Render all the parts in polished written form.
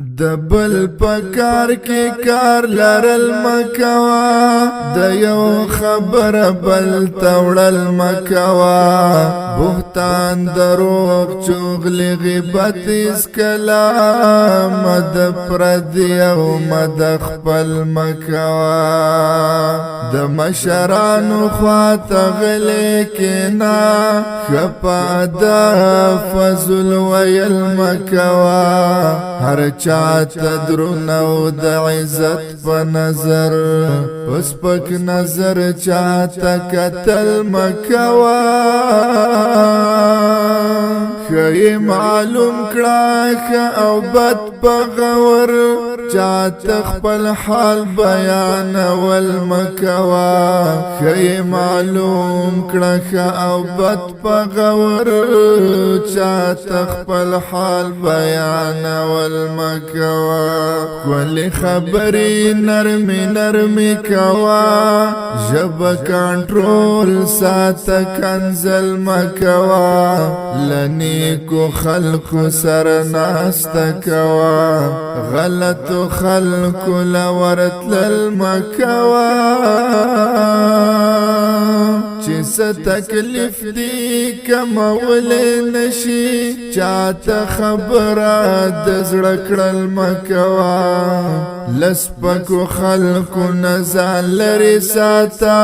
دبل پکار کی کار لرل مکوا د یو خبر بل توړل مکوا بهتان دروغ چغلی غیبت اس کلام مد پردی او مد خپل مکوا د مشرانو خوات غلی کنا خپا د فضل ویل مکوا هر چاہت درنو د عزت پا نظر پس پک نظر چاہت قتل مکوا خی معلوم کڑاک او بد پا غور چاہت خپل حال بیان والمکوا خی معلوم کڑاک او بد پا غور چاہت خپل حال بیان والمکوا ولی خبری نرمی نرمی کوا جب کنٹرول سات کنزل مکوا لنیکو خلق سر ناست کوا غلط خلق لورت للمکوا چیس تکلیف دی کمول نشی چاہتا خبرات دزڑکڑل مکوا لسپکو خلقو نزال لری ساتا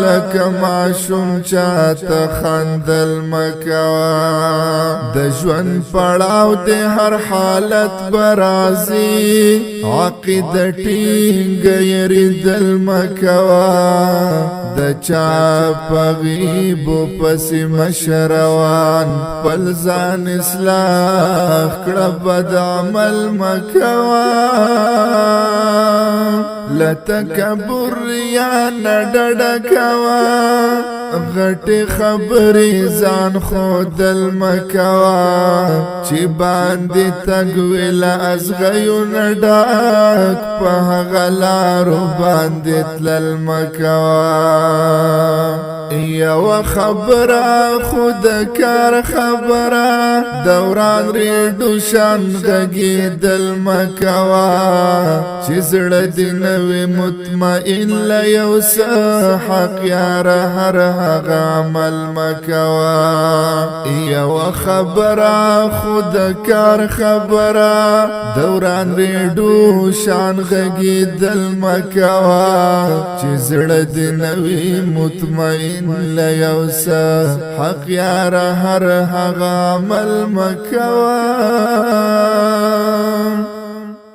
لکماشم چاہتا خندل مکوا دجون پڑاو دے ہر حالت برازی عقیدتی غیری دل مکوا د چا پغیبو پسی مشروان پلزان اصلاح کڑبد عمل مکوا لتکبر یا نڈڑکوا غٹ خبری زان خودل مکوا چی باندی تگویل از غیو نڈاک پا غلارو باندی تلل مکوا یو خبره خود کار خبره دوران ریډو شان غږی دل مکوا چې زړه دې نوې مطمئن ل یو څه حق یار هر هغه عمل مکوا یو خبره خود کار خبره دوران ریډو شان غږی دل مکوا چې زړه دې نوې مطمئن لیوسا حق یار هر هغه عمل مکوا